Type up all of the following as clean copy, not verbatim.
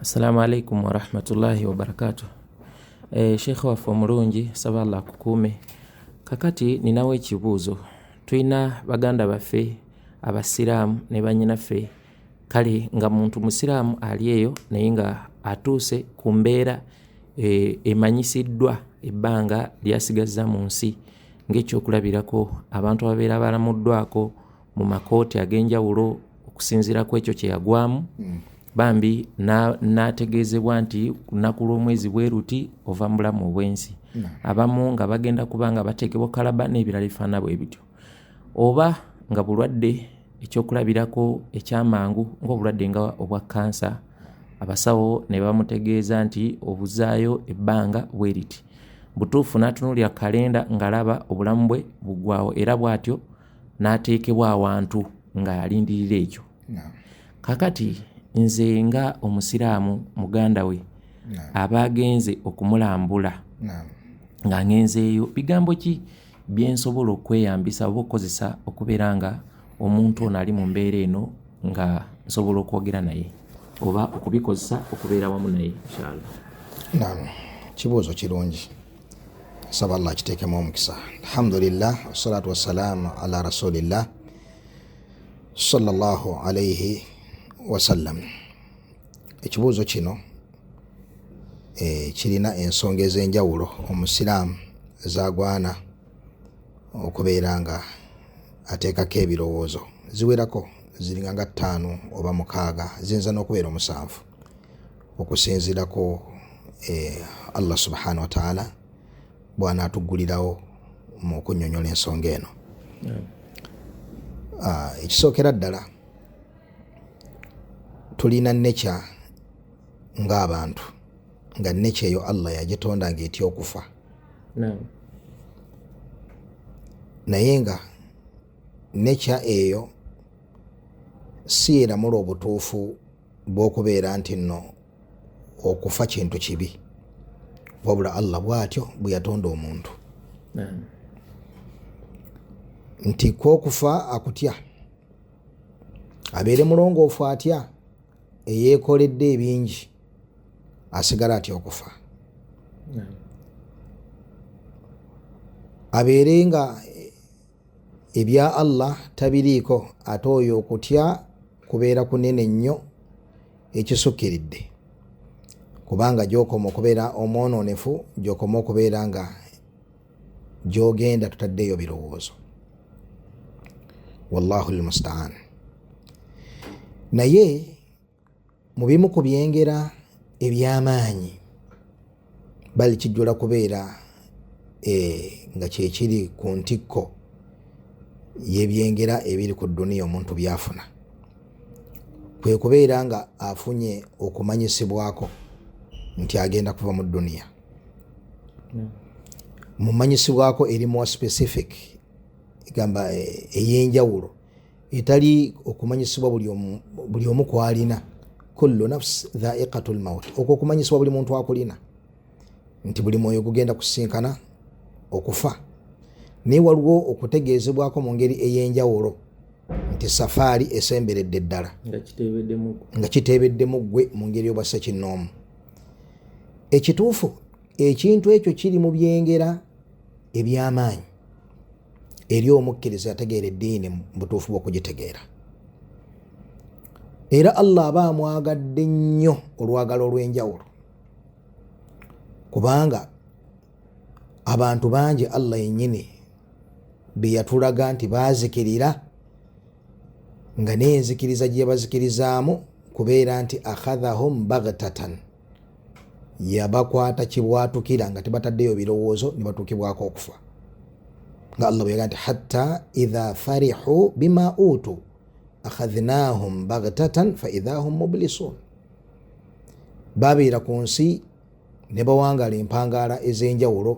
Assalamu alaikum wa rahmatullahi wa barakatuh. Sheikh waffe omulungi saba Allah kukuume. Kakati ninawe ekibuuzo. Tulina baganda baffe abasiraamu ne bannyinaffe, kale nga muntu musiraamu ali eyo naye nga atuuse ku mbeera emanyisiddwa ebbanga lyasigazza mu nsi ng'ekyokulabirako abantu ababeera balamuddwako mu makooti ag'enjawulo okusinziira ku ekyo kye yagwamu. Bambi n'ategeezebwa nti ku lunaku lw'omwezi bwe ruti ova mu bulamu obw'ensi. Abamu nga bagenda kuba nga bateekebwa kalaba n'ebirala ebifaanana bwe bityo. Oba nga bulwadde ekyokulabirako ekyamangu ng'obulwadde nga obwa kansa, abasawo ne bamutegeeza nti obuzaayo ebbanga bwe riti. Butuufu n'atunuulira kalenda ng'alaba obulamu bwe buggwawo, era bw'atyo n'ateekebwa awantu nga yalindirira ekyo. Kakati nze nga omusiraamu muganda we aba agenze okumulambula nga ngenzeeyo, bigambo ki byensobola okweyambisa oba okukozesa okubeera nga omuntu ono ali mu mbeera eno nga nsobola okwogera naye oba okubikozesa okubeera wamu naye inshallah? Naam, kibuuzo kirungi, saba Allah kiteekemu omukisa. Alhamdulillah wassalatu wassalamu ala rasulillah sallallahu alayhi wasallam. Ekibuuzo kino kirina ensonga ez'enjawulo omusiraamu zagwana okubeera nga ateekako ebirowoozo. Ziwerako, ziringa nga 5 oba 6, ziyinza n'okubeera 7 okusinziirako Allah subhanahu wa ta'ala bw'anaatuggulirawo mu kunnyonnyola ensonga eno. Ekisookera ddala, tulina nature ng'abantu, nga nature eyo Allah yagitonda ng'etya okufa. Naye nga nature eyo si eramula obutuufu bw'okubeera nti nno okufa kintu kibi, wabula Allah bw'atyo bwe yatonda omuntu nti kw'okufa akutya, abeere mulongoofu atya, eyeekoledde ebingi asigala atya okufa. Abeere nga ebya Allah tabiriiko, ate oyo okutya kubeera kunene nnyo ekisukkiridde, kubanga gy'okoma okubeera omwononefu, gy'okoma okubeera nga gy'ogenda tutaddeyo birowoozo. Wallahu almustaan. Naye mu bimu ku byengera eby'amaanyi bali kijjula kubeera nga kyekiri ku ntikko y'ebyengera ebiri ku dduniya omuntu byafuna, kwe kubeera nga afunye okumanyisibwako nti agenda kuva mu dduniya. Mumanyisibwako eri more specific, egamba ey'enjawulo, etali okumanyisibwa buli omu kwalina. Kullu nafs dha'iqatul maut, okwo okumanyisibwa buli muntu akulina nti buli mwoyo gugenda kusisinkana okufa. Naye waliwo okutegeezebwako mu ngeri ey'enjawulo nti safaari esemberedde ddala, nga kiteebeddemu ggwe mu ngeri y'obwa ssekinnoomu. Ekituufu, ekintu ekyo kiri mu byengera eby'amaanyi eri omukkiriza ategeera eddiini mu butuufu bw'okugitegeera. Era Allah aba amwagadde nnyo olwagala olw'enjawulo, kubanga abantu bangi Allah yennyini be yatulaga nti baazikirira, nga n'enzikiriza gye bazikirizaamu kubeera nti akhadhahum baghtatan, yabakwata kibwatukira nga tebataddeyo birowoozo, ne batuukibwako okufa. Nga Allah bwe yagaa nti hatta idha farihu bima utu akhadhnahum baghtatan fa idha hum mublisun. Babeera ku nsi ne bawangaala empangaala ez'enjawulo,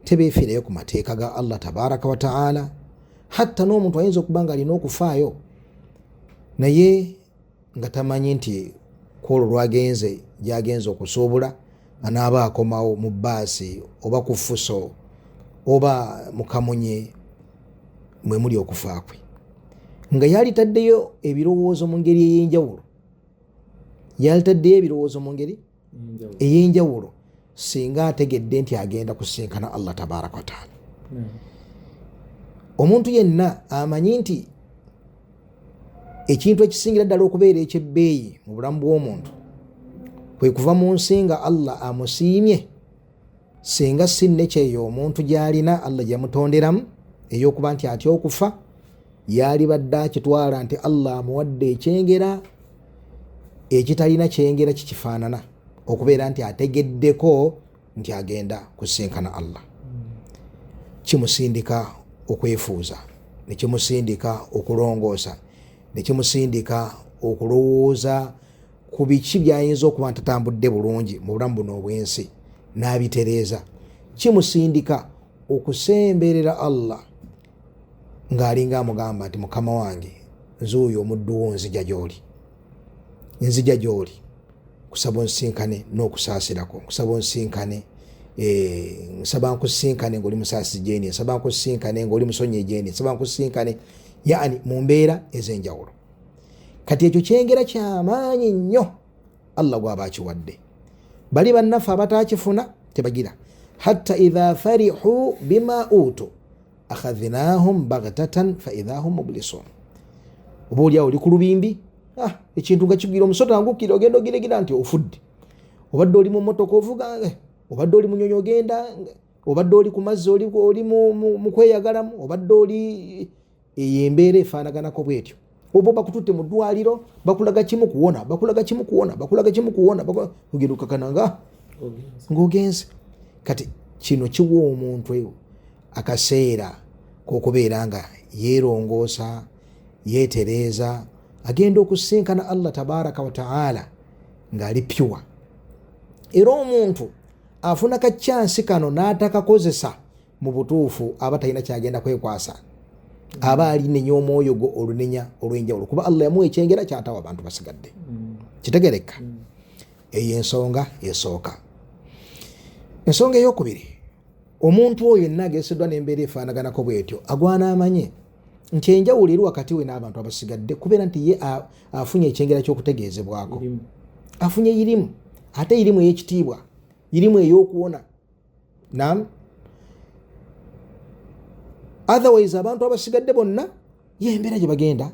tebeefiirayo ku mateeka ga Allah tabaraka wa ta'ala. Hatta n'omuntu ayinza okuba nga alina okufaayo naye nga tamanyi nti kwolwo lwagenze gy'agenze okusuubula anaaba akomawo mu bbaasi oba ku ffuso oba mu kamunye mwe muli okufa kwe, nga yalitaddeyo ebirowoozo mu ngeri ey'enjawulo. yalitaddeyo ebirowoozo mu ngeri ey'enjawulo singa ategedde nti agenda kusinkana Allah tabaraka wa taala. Omuntu yenna amanyi nti ekintu ekisingira ddala okubeera ekyebbeeyi mu bulamu bw'omuntu kwe kuva mu nsi nga Allah amusiimye, singa si nekyeyo omuntu gy'alina Allah gyamutonderamu ey'okuba nti atya okufa, yalibadde akitwala nti Allah amuwadde ekyengera ekitalina kyengera kikifaanana, okubeera nti ategeddeko nti agenda kusinkana Allah. Kimusindika okwefuuza, nekimusindika okulongoosa, nekimusindika okulowooza ku biki byayinza okuba ntatambudde bulungi mu bulamu buno obw'ensi n'abitereeza. Kimusindika okusemberera Allah ng'alinga amugamba nti mukama wange nzuuyo omuddu wo nzija gy'oli, nzija gy'oli kusaba onsinkane n'okusaasirako, kusaba onsinkane nsaba nkusinkane ng'oli musaasi gyeni, nsaba nkusinkane ng'oli musonyi gyeni, nsaba nkusinkane, yaani mu mbeera ez'enjawulo. Kati ekyo kyengera ky'amaanyi nnyo Allah gw'aba akiwadde. Bali bannaffe abatakifuna tebagira hatta idha farihu bima utu akhadhnahum baghtatan fa idha hum mublisun. Oba oli awo oli ku lubimbi, ekintu nga kigwira omusota angukira, ogenda ogiregira nti ofudde. Obadde oli mu mmotoka ovuga, obadde oli munyonyi ogenda, obadde oli ku mazzi oli mu kweyagalamu, obadde oli embeera efaanaganako bwetyo. Oba bakututte mu ddwaliro bakulaga kimu kuwona, bakulaga kimu kuwona, bakulaga kimu kuwona, ogenda okakananga ng'ogenze. Kati kino kiwa omuntu akaseera k'okubeera nga yeerongoosa, yeetereeza, agenda okusinkana Allah tabaraka wa taala ng'ali pyuwa. Era omuntu afuna kacyansi kano n'atakakozesa mu butuufu aba talina kyagenda kwekwasa, aba alinenya omwoyo gwo olunenya olw'enjawulo, kuba Allah yamuwa ekyengera kyatawa abantu basigadde. Kitegereka? Eyo ensonga esooka. Ensonga ey'okubiri, omuntu oyo yenna ageseddwa n'embeera efaanaganako bwetyo agwana amanye nti enjawulo eri wakati we n'abantu abasigadde, kubeera nti ye afunye ekyengera ky'okutegeezebwako, afunye irimu, ate irimu ey'ekitiibwa, irimu ey'okuwona. Naam, otherwise abantu abasigadde bonna yembeera gye bagenda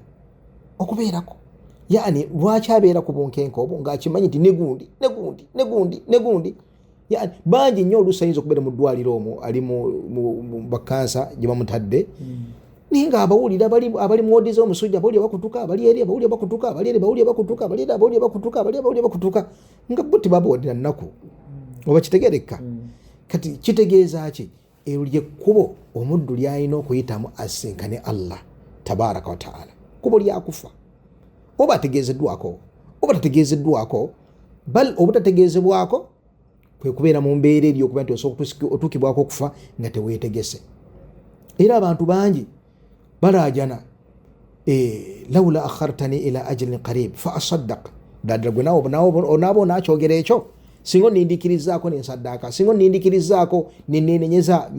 okubeerako. Yaani lwaki abeera ku bunkenke obwo ng'akimanyi nti negundi yaani bangi nnyo oluusi ayinza okubeera mu ddwaliro omwo ali mu bakansa gye bamutadde, naye nga abawulira abali mu wodi z'omusujja bawulira bakutuka, abali eri abawulira bakutuka, abali eri bawulira bakutuka, abali eri abawulira bakutuka, abali abawulira bakutuka, nga bo tebabawulira nnaku. Oba kitegereka? Kati kitegeeza ki? Eryo ly'ekkubo omuddu ly'alina okuyitamu asinkane Allah tabaraka wa taala. Kkubo lyakufa. Oba ategeezeddwako oba tategeezeddwako, bal obutategeezebwako kwe kubeera mu mbeera eri okuba nti osobola otuukibwako okufa nga teweetegese. Era abantu bangi balaajana, lawla akhartani ila ajalin qarib fa asaddaq, ddala gwe naabo onaakyogera ekyo, singa onindikirizaako nensaddaaka, singa onindikirizaako nenenenyeza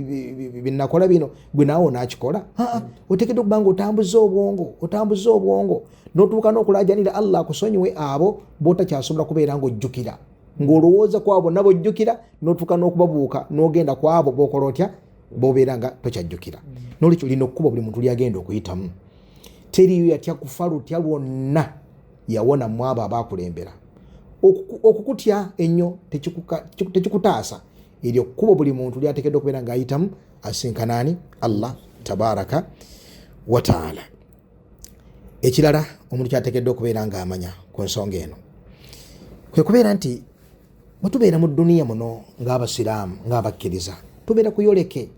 binakola bino, gwe naawe onaakikola. Oteekeddwa okuba nga otambuza obwongo n'otuuka n'okulaajanira Allah akusonyiwe abo b'otakyasobola kubeera ng'ojjukira, ng'olowooza ku abo bonna b'ojjukira, n'otuuka n'okubabuuka n'ogenda ku abo b'okola otya, b'obeera nga tokyajjukira. N'olwekyo lino ekkubo buli muntu lyagenda okuyitamu. Teriyo yatya kufa lutya lwonna yawona mu abo abaakulembera. Okukutya ennyo tekikutaasa. Eryo ekkubo buli muntu lyateekeddwa okubeera ng'ayitamu asinkanaani Allah tabaraka wa taala. Ekirala omuntu kyateekeddwa okubeera ng'amanya ku nsonga eno kwe kubeera nti bwe tubeera mu dduniya muno ng'abasiraamu, ng'abakkiriza, tubeera kuyoleke,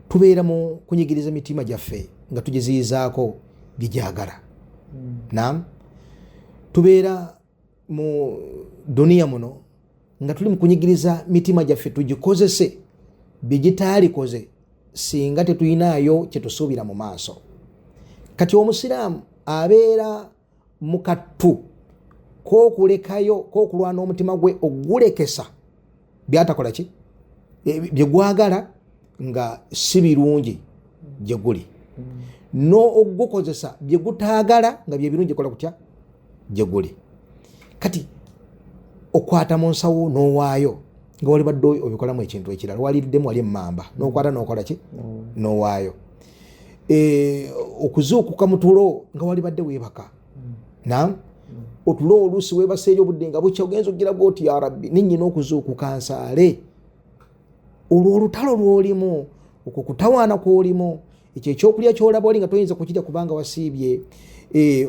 tubeera mu kunyigiriza emitima gyaffe nga tugiziyizaako bijagala. Naam, tubeera mu duniya muno nga tuli mu kunyigiriza mitima gyaffe tugikozese bigitaalikoze singa tetuyinaayo kye tusuubira mu maaso. Kati omusiraamu abeera mu kattu k'okulekayo, k'okulwana omutima gwe ogulekesa byatakola ki, bye gwagala nga si birungi gye guli, no ogukozesa bye gutaagala nga bye birungi kola kutya gye guli. kati okwata mu nsawo n'owaayo nga wali badde obikolamu ekintu ekirala waliddemu wali emmamba n'okwata n'okola ki n'owaayo okuzuukuka mu tulo nga wali badde weebaka nam otulo oluusi weebaseeyo obudde nga bukya ogenza okugira bwoti ya rabbi ninnyina okuzuukuka nsaale olwo olutalo lwolimu okwo kutawaana kwolimu ekyo ekyokulya kyolaba oli nga toyinza kukirya kubanga wasiibye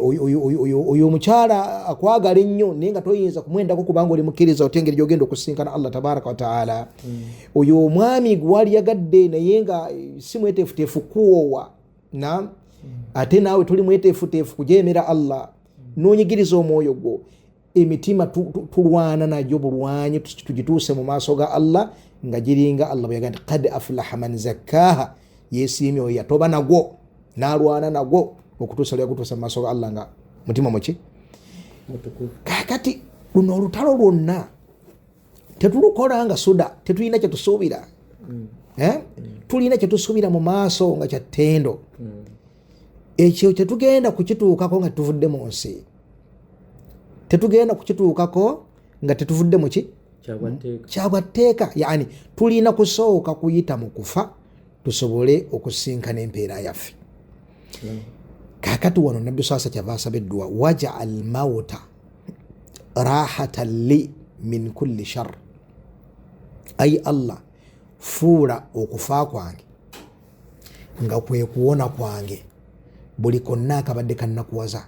oyo omukyala akwagala ennyo naye nga toyinza kumwendako kubanga oli mukkiriza otya engeri gyogenda okusinkana Allah tabaraka wataala oyo omwami gwali yagadde naye nga si mweteefuteefu kuwoowa na ate naawe tuli mweteefuteefu kujeemera Allah noonyigiriza omwoyo gwo emitima tulwana nagyo bulwanyi tugituuse mu maaso ga Allah nga giringa Allah bwe yagamba qad aflaha man zakkaaha yeesiimye oyo yatoba nagwo n'alwana nagwo okutuusa lyagutuusa mu maaso ga Allah nga mutima muki kakati luno olutalo lwonna tetulukola nga suda tetulina kyetusuubira tulina kyetusuubira mu maaso nga kyattendo ekyo tetugenda kukituukako nga tetuvudde mu nsi tetugenda kukituukako nga tetuvudde muki kyabwatteeka yani tulina kusooka kuyita mu kufa tusobole okusinkana empeera yaffe kakati wano nabbi sasa kyava asaba edduwa waj'al mauta rahatan li min kulli shar ay Allah fuula okufa kwange nga kwe kuwona kwange buli konna akabadde kannakuwaza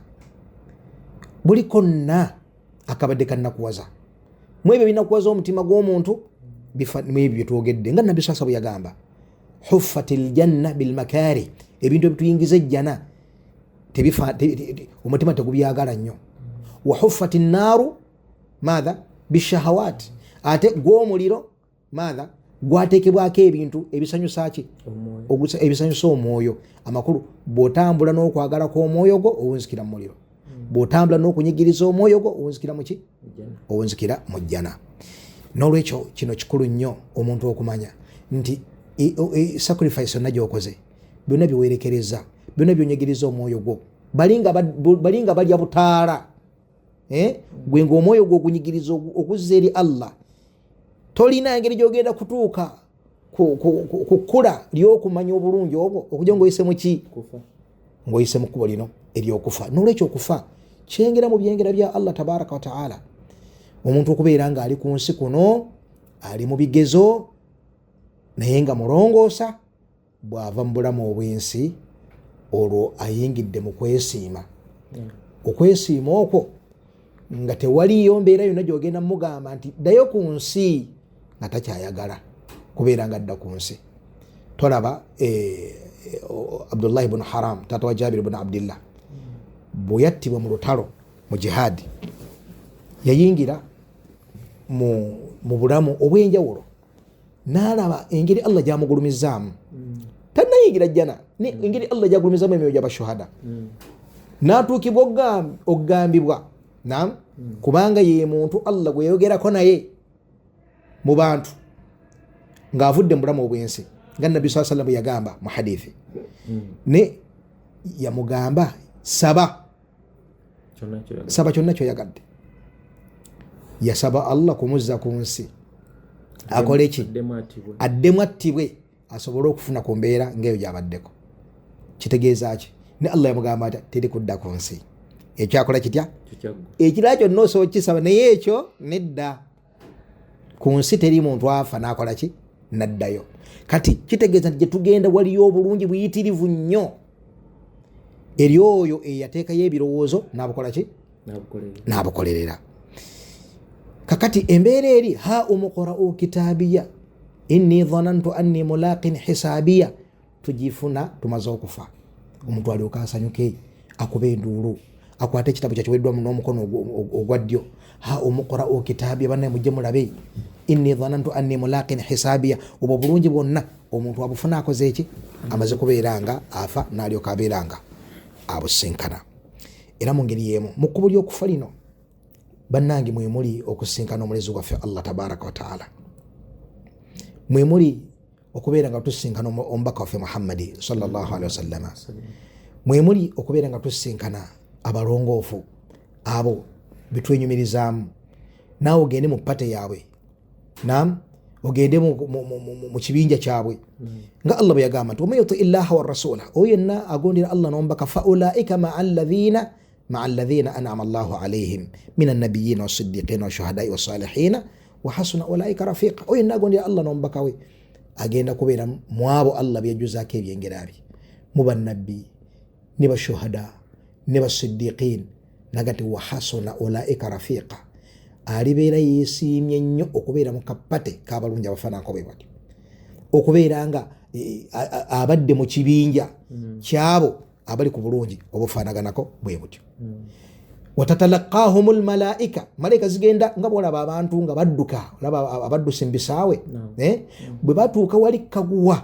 buli konna akabadde kannakuwaza mu ebyo binakuwaza omutima gw'omuntu mu ebyo byetwogedde nga nabbi sasa bwe yagamba huffatil janna bilmakari ebintu ebituyingiza ejjana omutima tegubyagala nnyo wa huffati nnaaru maatha bishahawat ate gw'omuliro maatha gwateekebwako ebintu ebisanyusa ki ebisanyusa omwoyo amakulu bw'otambula n'okwagala kw'omwoyo gwo owunzikira mu muliro bw'otambula n'okunyigiriza omwoyo gwo owunzikira muki owunzikira mu jjana n'olwekyo kino kikulu nnyo omuntu okumanya nti sacrifice yonna gy'okoze byonna byewerekereza byonna byonyigiriza omwoyo gwo balinga balya butaala gwe ng'omwoyo gwo ogunyigiriza okuzza eri Allah tolina engeri gyogenda kutuuka kukula lyokumanya obulungi obwo okujja ng'oyise muki ng'oyise mu kkubo lino eryokufa n'olwekyo okufa kyengera mu byengera bya Allah tabaraka wataala omuntu okubeera nga ali ku nsi kuno ali mu bigezo naye nga mulongoosa bw'ava mu bulamu obw'ensi olwo ayingidde mu kwesiima okwesiima okwo nga tewaliyo mbeera yonna gyogenda mugamba nti ddayo ku nsi nga takyayagala kubeera nga adda ku nsi tolaba Abdullahi ibn Haram taata wa Jabir ibn Abdillah bwe yattibwa mu lutalo mu jihadi yayingira mu bulamu obw'enjawulo n'alaba engeri Allah gyamugulumizaamu tannayingira jjana engeri Allah gyagulumizaamu emyoyo gy'abashuhada n'atuukibwa okugambibwa nam kubanga ye muntu Allah gwe yayogerako naye mu bantu ng'avudde mu bulamu obw'ensi nga nabbi saa sallam yagamba mu hadithi ne yamugamba saba kyonna kyoyagadde yasaba Allah kumuzza ku nsi akole ki addemu attibwe asobole okufuna ku mbeera ng'eyo gy'abaddeko kitegeeza ki ne Allah yamugamba ati teri kudda ku nsi ekyakola kitya ekirala kyonna osobola kisaba naye ekyo nedda ku nsi teri muntu afa n'akola ki naddayo kati kitegeeza nti gye tugenda waliyo obulungi buyitirivu nnyo eri oyo eyateekayo ebirowoozo n'abukola ki n'abukolerera kakati embeera eri ha umuqra'u kitaabiya inni dhanantu anni mulaqin hisaabiya tugifuna tumaze okufa omuntu alyoka asanyuke akuba enduulu akwate ekitabo kyakiweddwamu n'omukono ogwa ddyo ha umuqra'u kitaabiya banne mujje mulabe inni dhanantu anni mulaqin hisaabiya obwo bulungi bwonna omuntu abufuna akoze eki amaze kubeera nga afa n'alyoka abeera nga abusinkana era mu ngeri y'emu mu kkubo ly'okufa lino bannange mwemuli okusinkana omulezi gwaffe Allah tabaraka wataala mwemuli okubeera nga tusinkana omubaka waffe Muhammadi sallallahu alaihi wasallama mwemuli okubeera nga tusinkana abalongoofu abo bitwenyumirizaamu naawe ogende mu pate yaabwe naam ogende mu kibinja kyabwe nga Allah bwe yagamba nti waman yuti illaha warasula oyo yenna agondera Allah n'omubaka fa ulaika maa alladhina an'ama Allahu alayhim min annabiyina wasiddiqina washuhadai wasalihina wa hasuna ulaika rafiqa oyo yenna agondera Allah n'omubaka we agenda kubeera mu abo Allah bye yajjuzaako ebyengera bye mu bannabbi ne bashuhada ne basiddiqin nagati wa hasuna ulaika rafiqa alibeera yeesiimye nnyo okubeera mu kapate k'abalungi abafaananako bwe batyo okubeera nga abadde mu kibinja kyabo abali ku bulungi obufaanaganako bwe butyo watatalaqahum almalaika malaika zigenda nga bwolaba abantu nga badduka olaba abaddusa embisaawe bwe batuuka wali kaguwa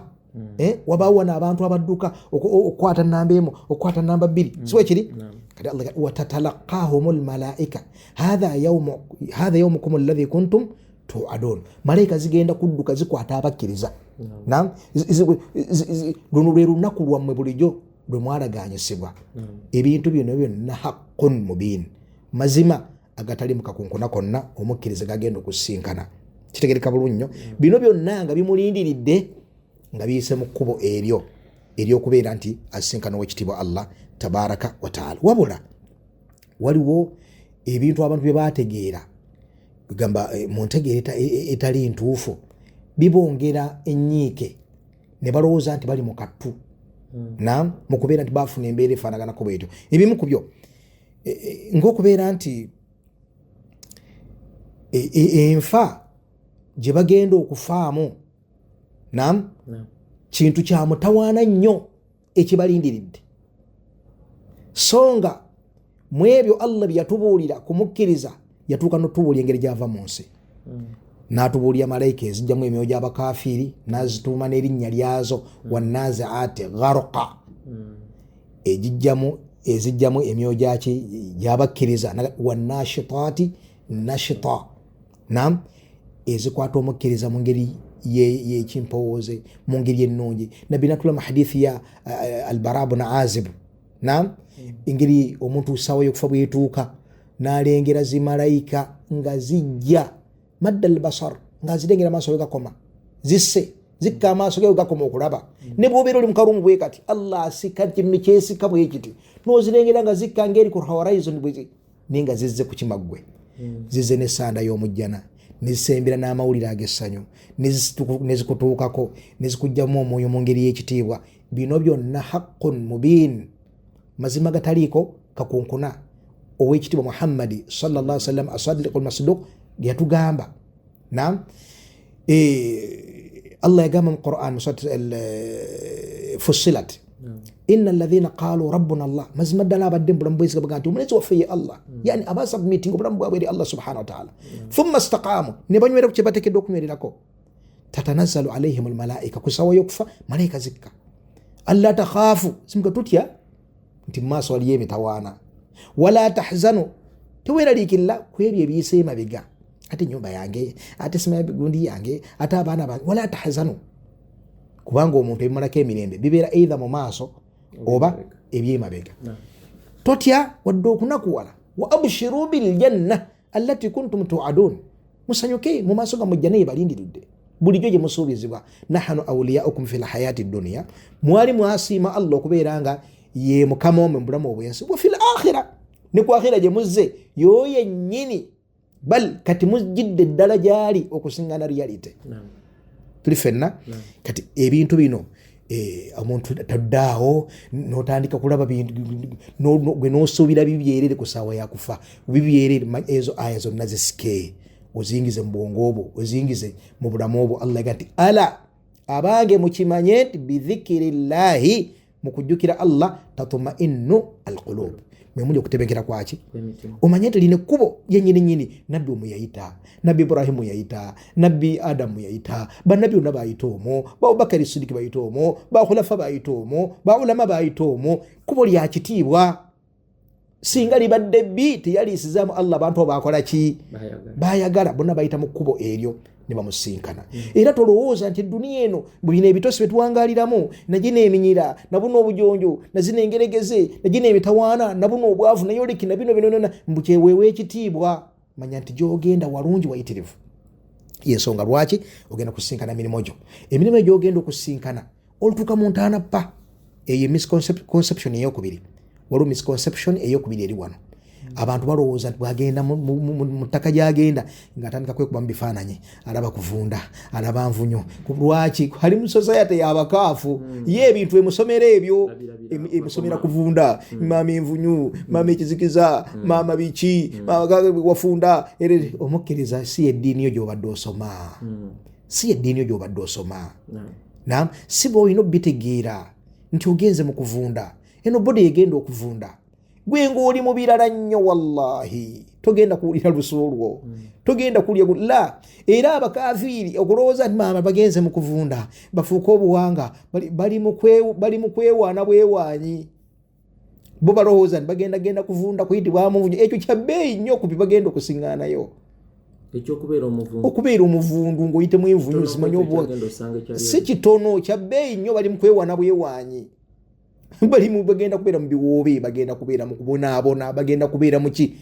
wabaawo n'abantu abadduka okukwata namba emu okukwata namba bbiri siwe kiri kati Allah watatalaqahum almalaika hadha yawmukum alladhi kuntum tu'adun malaika zigenda kudduka zikwata abakkiriza nam luno lwe lunaku lwammwe bulijjo lwe mwalaganyisibwa ebintu byonna haqqun mubin mazima agatali mu kakunkuna konna omukkiriza gagenda okusinkana kitegereka bulungi nnyo bino byonna nga bimulindiridde nga biyise mu kkubo eryo eryokubeera nti asinkana ow'ekitiibwa Allah tabaraka wa taala wabula waliwo ebintu abantu bye baategeera gamba mu ntegeera etali ntuufu bibongera ennyiike ne balowooza nti bali mu kattu naam mu kubeera nti baafuna embeera efaanaganako bwetyo ebimu ku byo ng'okubeera nti enfa gye bagenda okufaamu naam kintu kya mutawaana nnyo ekibalindiridde so nga mu ebyo Allah bye yatubuulira kumukkiriza yatuuka n'otubuulira engeri gy'ava mu nsi n'atubuulira malayika ezijjamu emyoyo gy'abakafiiri n'azituuma n'erinnya lyazo wannazi'aati gharqa ezijjamu emyoyo gy'abakkiriza wannashitaati nashita naam ezikwata omukkiriza mu ngeri yekimpowooze mu ngeri ennungi nabbi natula mu hadithi ya albara bun azib naam engeri omuntu sawa y'okufa bwetuuka n'alengera zimalayika nga zijja madda albasar nga zirengera amaaso gakoma zisse zikka amaaso ge gakoma okulaba ne bw'obeera oli mu kalumu bwe kati Allah asika kintu kyesika bwe kiti n'ozirengera nga zikka ngeri ku horizon bwe naye nga zizze ku kimaggwe zizze n'essanda y'omujjana nezisembera n'amawulire ag'essanyu nezikutuukako nezikugjamu omwoyo mu ngeri y'ekitiibwa bino byonna haqqun mubin mazima gataliiko kakunkuna ow'ekitiibwa Muhammadi sallallahu alaihi wasallam asadiqul masduq yatugamba naam Allah yagamba mu Qur'an fussilat inna alladhina qalu rabbuna Allah mazima ddala abadde mbulamu bwesiga baga nti omunezi waffe ye Allah yani abasubmitting obulamu bwabwe eri Allah subhanahu wa ta'ala thumma istaqamu ne banywera ku kye bateekeddwa okunywererako tatanazzalu alayhim almalaika kusawa y'okufa malaika zikka alla takhaafu simuka tutya nti maaso waliyo emitawaana wala tahzanu teweeraliikirira ku ebyo ebiyise emabega ate nyumba yange ate sima gundi yange ate abaana bange wala tahzanu kubanga omuntu ebimalako emirembe bibeera either mu maaso oba ebyemabega totya wadde okunakuwala wa abshiru biljanna allati kuntum tu'adun musanyuke mu maaso ga mujjana ebalindiridde bulijjo gye musuubizibwa nahanu awliyaukum fil hayati dunya mwali mwasiima Allah okubeera nga ye mukama omwe mu bulamu obwensi wa fil akhira ne ku akhira gye muzze yoye nnyini bal kati mujjidde ddala gyali okusingana reality tuli fenna kati ebintu bino omuntu taddaawo n'otandika kulaba gwe n'osuubira bibyerere ku ssaawa yakufa bibyerere ezo aya zonna zisike ozingize mu bwongo obwo ozingize mu bulamu obwo Allah yagamba nti ala abange mukimanye nti bidhikirillahi mu kujjukira Allah tatmainnu alqulub mwe muli okutebenkera kwaki omanye nti lino ekkubo yennyini nabbi omu yayita nabbi Ibrahimu yayita nabbi Adamu yayita bannabbi bonna bayita omwo Abubakari Sidiki bayita omwo bakhulafa bayita omwo baulama bayita omwo kkubo lya kitiibwa singa libadde bbi teyaliisizaamu Allah abantu bakola ki bayagala bonna bayita mu kkubo eryo ne bamusinkana. Era tolowooza nti edduniya eno bino ebitosi bye tuwangaliramu nagino eminyira nabuno obujonjo nazino engeregeze nagino emitawaana nabuno obwavu nayoleki na bino binona mbukyeweewa ekitiibwa. Manya nti gy'ogenda walungi wayitirivu. Yensonga lwaki ogenda kusinkana emirimu gyo. Emirimu egyo ogenda okusinkana olutuuka mu ntaana ppa. Eyo misconception eyokubiri. Waliwo misconception eyokubiri eri wano. Abantu balowooza nti bwagenda mu ttaka gy'agenda ng'atandika kwekuba mu bifaananyi, alaba kuvunda, alaba nvunyo. Lwaki? Ali mu society y'abakaafu. Ye ebintu emusomera ebyo, emusomera kuvunda, maama envunyu, maama ekizikiza, maama biki, wafunda. Omukkiriza si eddiini yo gy'obadde osoma. Si eddiini yo gy'obadde osoma. Naam, si bw'olina obbitegeera nti ogenze mu kuvunda. Eno bodi egenda okuvunda. Gwe ng'oli mu birala nnyo wallahi. Togenda kuwulira lusu olwo. Togenda kulya la. Era abakafiiri okulowooza nti maama bagenze mu kuvunda bafuuka obuwanga bali mu kwewaana bwewaanyi. Bo balowooza nti bagenda kuvunda kuyitibwa muvunyu. Ekyo kya bbeeyi nnyo ku bye bagenda okusiŋŋaanayo. Okubeera omuvundu ng'oyitemu envunyu simanyi obuwanga. Si kitono, kya bbeeyi nnyo, bali mu kwewaana bwewaanyi. Bagenda kubeera mu biwoobe, bagenda kubeera mu kubonaabona, bagenda kubeera mu ki.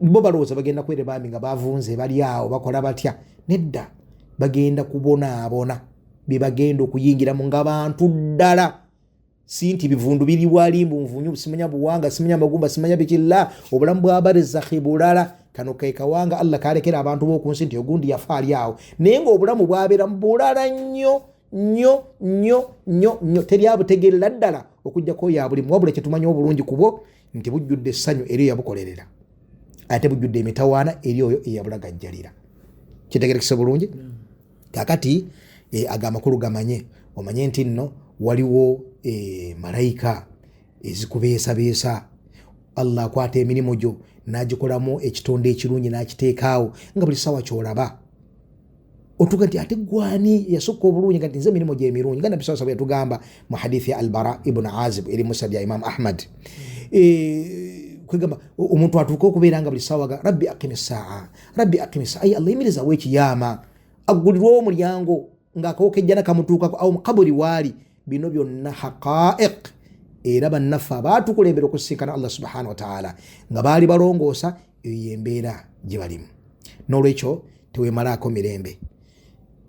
Bo balowooza bagenda kubeera baami nga bavunze bali awo bakola batya. Nedda, bagenda kubonaabona bye bagenda okuyingiramu ng'abantu ddala. Si nti bivundu biri walimbu nvunyu simanya buwanga simanya magumba simanya bikilla. Obulamu bw'abarizakhi bulala. Kano ke kawanga Allah kalekera abantu b'oku nsi nti ogundi yafa ali awo. Naye ng'obulamu bwabeera bulala nnyo. Teri abutegeerera ddala okuggyako ya bulimu. Wabula kye tumanyi obulungi ku bwo nti bujjudde essanyu eri yabukolerera, ate bujjudde emitawaana eri oyo eyabulagajjalira. Kitegerekese bulungi. Kakati ag'amakulu gamanye, omanye nti nno waliwo malayika ezikubeesabeesa. Allah akwata emirimu gyo n'agikolamu ekitonde ekirungi n'akiteekaawo nga buli ssaawa ky'olaba otuga nti ate gwani yasukka obulungi nga nze emirimu gy'emirungi. Nga Nabbi sallallahu alayhi wa sallam yatugamba mu hadithi ya Al-Bara ibn Azib eri musnad ya Imam Ahmad. Kwegamba omuntu atuuka okubeera nga buli ssaawa rabbi aqimissaa, rabbi aqimissaa, ayi Allah yimirizawo ekiyama, aggulirwawo omulyango ng'akawokejjana kamutuukako awo mu kaburi waali. Bino byonna haqa'iq. Era bannaffe abaatukulembera okusinkana Allah subhanahu wa ta'ala nga baali balongoosa, eyo y'embeera gye balimu. N'olwekyo teweemalaako mirembe.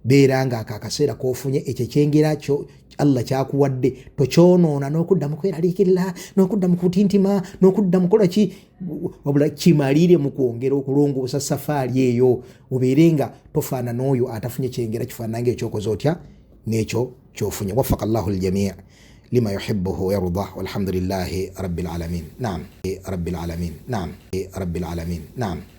Beera nga akaseera k'ofunye ekyo ekyengera kyo Allah kyakuwadde tokyonoona n'okudda mu kweraliikirira n'okudda mu kutintima n'okudda mu kola ki. Wabula kimalire mu kwongera okulongoosa safaari eyo, obeere nga tofaana n'oyo atafunye kyengera kifaanana ng'ekyokoze otya n'ekyo ky'ofunye. Waffaka Allahu al-jamii' lima yuhibbuhu wa yardah walhamdulillahi rabbil alamin. Naam, rabbil alamin. Naam, rabbil alamin. Naam.